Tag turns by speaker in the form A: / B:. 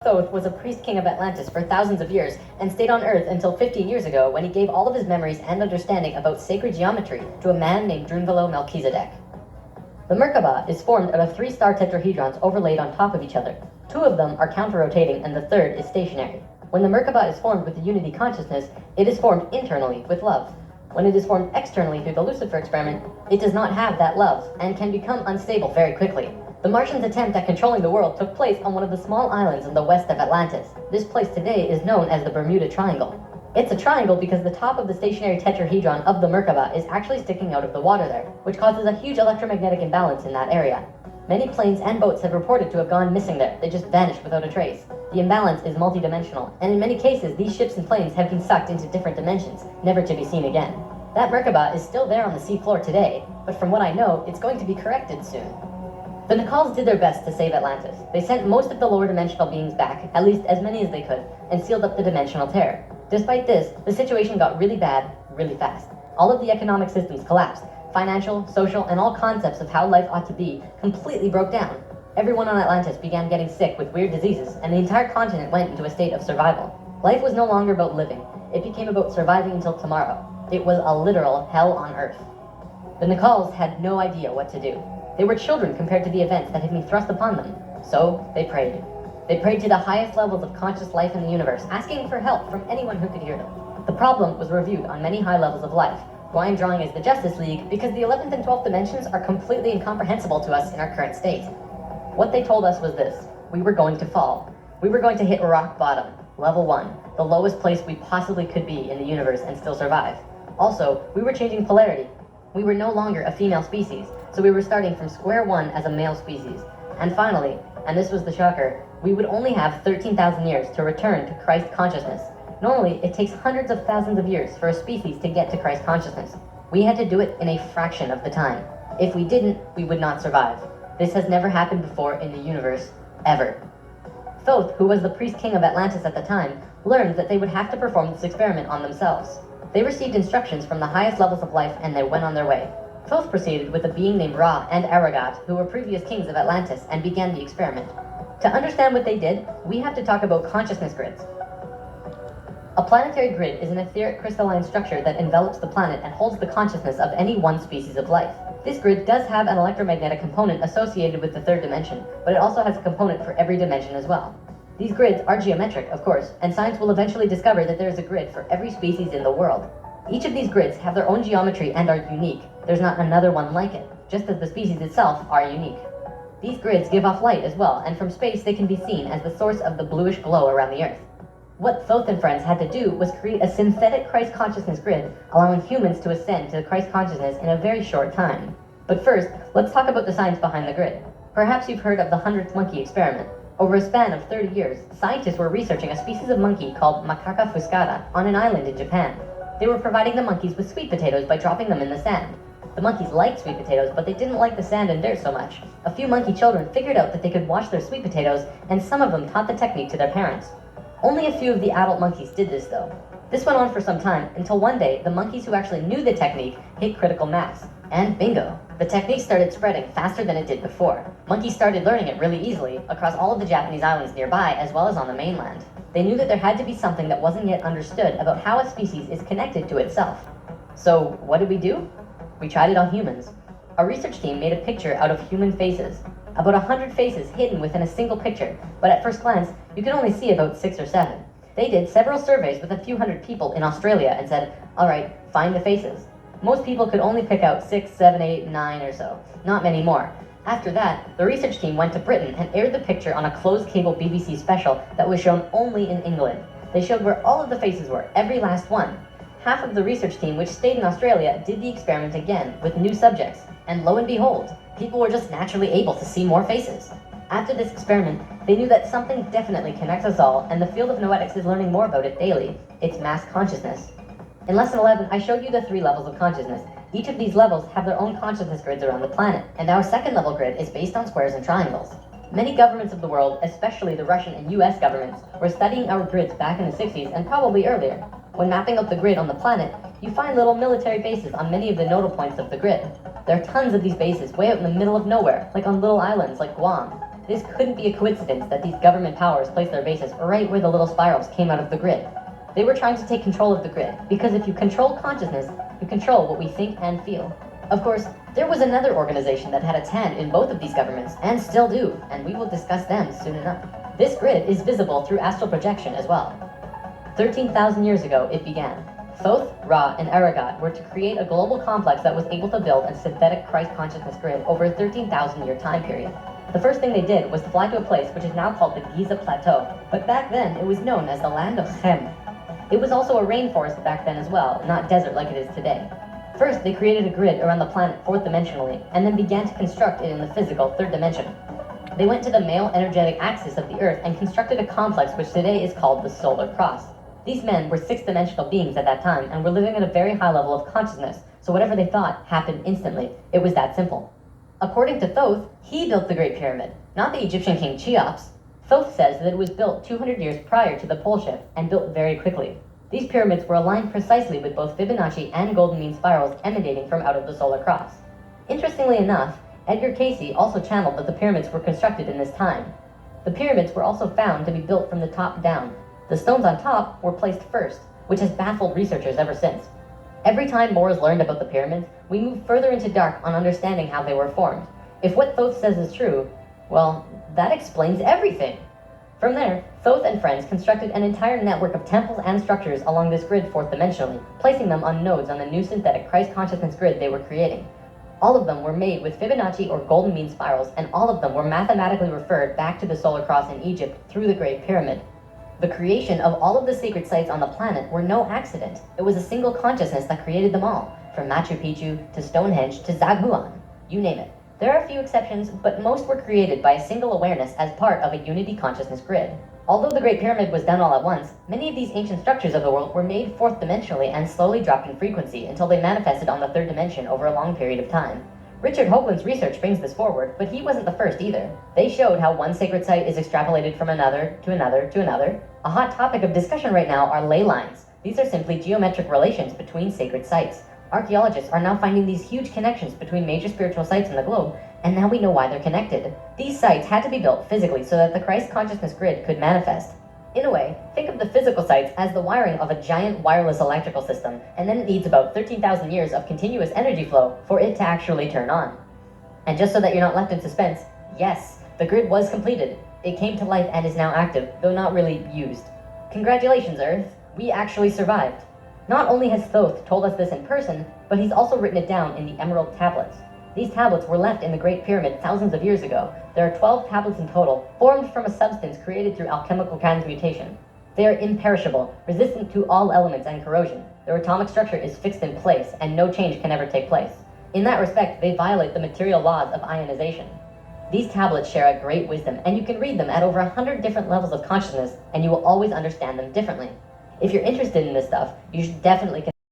A: Thoth was a priest king of Atlantis for thousands of years and stayed on Earth until 15 years ago when he gave all of his memories and understanding about sacred geometry to a man named Drunvalo Melchizedek. The Merkaba is formed out of 3 star tetrahedrons overlaid on top of each other. 2 of them are counter-rotating and the third is stationary. When the Merkaba is formed with the unity consciousness, it is formed internally with love. When it is formed externally through the Lucifer experiment, it does not have that love and can become unstable very quickly. The Martians' attempt at controlling the world took place on one of the small islands in the west of Atlantis. This place today is known as the Bermuda Triangle. It's a triangle because the top of the stationary tetrahedron of the Merkaba is actually sticking out of the water there, which causes a huge electromagnetic imbalance in that area. Many planes and boats have reported to have gone missing there. They just vanished without a trace. The imbalance is multidimensional, and in many cases these ships and planes have been sucked into different dimensions, never to be seen again. That Merkaba is still there on the seafloor today, but from what I know, it's going to be corrected soon. The Nacals did their best to save Atlantis. They sent most of the lower dimensional beings back, at least as many as they could, and sealed up the dimensional tear. Despite this, the situation got really bad, really fast. All of the economic systems collapsed. Financial, social, and all concepts of how life ought to be completely broke down. Everyone on Atlantis began getting sick with weird diseases, and the entire continent went into a state of survival. Life was no longer about living. It became about surviving until tomorrow. It was a literal hell on Earth. The Nacals had no idea what to do. They were children compared to the events that had been thrust upon them. So they prayed. They prayed to the highest levels of conscious life in the universe, asking for help from anyone who could hear them. The problem was reviewed on many high levels of life, who I am drawing as the Justice League because the 11th and 12th dimensions are completely incomprehensible to us in our current state. What they told us was this: we were going to fall. We were going to hit rock bottom, level 1, the lowest place we possibly could be in the universe and still survive. Also, we were changing polarity. We were no longer a female species, so we were starting from square one as a male species. And finally, and this was the shocker, we would only have 13,000 years to return to Christ consciousness. Normally, it takes hundreds of thousands of years for a species to get to Christ consciousness. We had to do it in a fraction of the time. If we didn't, we would not survive. This has never happened before in the universe, ever. Thoth, who was the priest king of Atlantis at the time, learned that they would have to perform this experiment on themselves. They received instructions from the highest levels of life and they went on their way. Thoth proceeded with a being named Ra and Aragat, who were previous kings of Atlantis, and began the experiment. To understand what they did, we have to talk about consciousness grids. A planetary grid is an etheric crystalline structure that envelops the planet and holds the consciousness of any one species of life. This grid does have an electromagnetic component associated with the 3rd dimension, but it also has a component for every dimension as well. These grids are geometric, of course, and science will eventually discover that there is a grid for every species in the world. Each of these grids have their own geometry and are unique. There's not another one like it, just as the species itself are unique. These grids give off light as well, and from space they can be seen as the source of the bluish glow around the Earth. What Thoth and friends had to do was create a synthetic Christ consciousness grid, allowing humans to ascend to Christ consciousness in a very short time. But first, let's talk about the science behind the grid. Perhaps you've heard of the 100th monkey experiment. Over a span of 30 years, scientists were researching a species of monkey called Macaca fuscata on an island in Japan. They were providing the monkeys with sweet potatoes by dropping them in the sand. The monkeys liked sweet potatoes, but they didn't like the sand and dirt so much. A few monkey children figured out that they could wash their sweet potatoes, and some of them taught the technique to their parents. Only a few of the adult monkeys did this though. This went on for some time, until one day, the monkeys who actually knew the technique hit critical mass. And bingo! The technique started spreading faster than it did before. Monkeys started learning it really easily, across all of the Japanese islands nearby, as well as on the mainland. They knew that there had to be something that wasn't yet understood about how a species is connected to itself. So, what did we do? We tried it on humans. Our research team made a picture out of human faces. About 100 faces hidden within a single picture, but at first glance, you could only see about 6 or 7. They did several surveys with a few hundred people in Australia and said, alright, find the faces. Most people could only pick out 6, 7, 8, 9 or so, not many more. After that, the research team went to Britain and aired the picture on a closed cable BBC special that was shown only in England. They showed where all of the faces were, every last one. Half of the research team, which stayed in Australia, did the experiment again with new subjects, and lo and behold, people were just naturally able to see more faces. After this experiment, they knew that something definitely connects us all, and the field of noetics is learning more about it daily. It's mass consciousness. In Lesson 11, I showed you the 3 levels of consciousness. Each of these levels have their own consciousness grids around the planet, and our 2nd level grid is based on squares and triangles. Many governments of the world, especially the Russian and US governments, were studying our grids back in the 60s and probably earlier. When mapping out the grid on the planet, you find little military bases on many of the nodal points of the grid. There are tons of these bases way out in the middle of nowhere, like on little islands like Guam. This couldn't be a coincidence that these government powers placed their bases right where the little spirals came out of the grid. They were trying to take control of the grid, because if you control consciousness, you control what we think and feel. Of course, there was another organization that had its hand in both of these governments, and still do, and we will discuss them soon enough. This grid is visible through astral projection as well. 13,000 years ago, it began. Thoth, Ra, and Aragat were to create a global complex that was able to build a synthetic Christ consciousness grid over a 13,000-year time period. The first thing they did was to fly to a place which is now called the Giza Plateau, but back then it was known as the land of Shem. It was also a rainforest back then as well, not desert like it is today. First, they created a grid around the planet fourth dimensionally, and then began to construct it in the physical third dimension. They went to the male energetic axis of the Earth and constructed a complex which today is called the Solar Cross. These men were sixth-dimensional beings at that time and were living at a very high level of consciousness, so whatever they thought happened instantly. It was that simple. According to Thoth, he built the Great Pyramid, not the Egyptian king Cheops. Thoth says that it was built 200 years prior to the pole shift and built very quickly. These pyramids were aligned precisely with both Fibonacci and golden mean spirals emanating from out of the Solar Cross. Interestingly enough, Edgar Cayce also channeled that the pyramids were constructed in this time. The pyramids were also found to be built from the top down. The stones on top were placed first, which has baffled researchers ever since. Every time more is learned about the pyramids, we move further into dark on understanding how they were formed. If what Thoth says is true, well, that explains everything. From there, Thoth and friends constructed an entire network of temples and structures along this grid fourth dimensionally, placing them on nodes on the new synthetic Christ consciousness grid they were creating. All of them were made with Fibonacci or golden mean spirals, and all of them were mathematically referred back to the Solar Cross in Egypt through the Great Pyramid. The creation of all of the sacred sites on the planet were no accident. It was a single consciousness that created them all, from Machu Picchu to Stonehenge to Zaghuan, you name it. There are a few exceptions, but most were created by a single awareness as part of a unity consciousness grid. Although the Great Pyramid was done all at once, many of these ancient structures of the world were made fourth dimensionally and slowly dropped in frequency until they manifested on the third dimension over a long period of time. Richard Hoagland's research brings this forward, but he wasn't the first either. They showed how one sacred site is extrapolated from another to another to another. A hot topic of discussion right now are ley lines. These are simply geometric relations between sacred sites. Archaeologists are now finding these huge connections between major spiritual sites in the globe, and now we know why they're connected. These sites had to be built physically so that the Christ consciousness grid could manifest. In a way, think of the physical sites as the wiring of a giant wireless electrical system, and then it needs about 13,000 years of continuous energy flow for it to actually turn on. And just so that you're not left in suspense, yes, the grid was completed. It came to life and is now active, though not really used. Congratulations, Earth! We actually survived. Not only has Thoth told us this in person, but he's also written it down in the Emerald Tablets. These tablets were left in the Great Pyramid thousands of years ago. There are 12 tablets in total, formed from a substance created through alchemical transmutation. They are imperishable, resistant to all elements and corrosion. Their atomic structure is fixed in place, and no change can ever take place. In that respect, they violate the material laws of ionization. These tablets share a great wisdom, and you can read them at over 100 different levels of consciousness, and you will always understand them differently. If you're interested in this stuff, you should definitely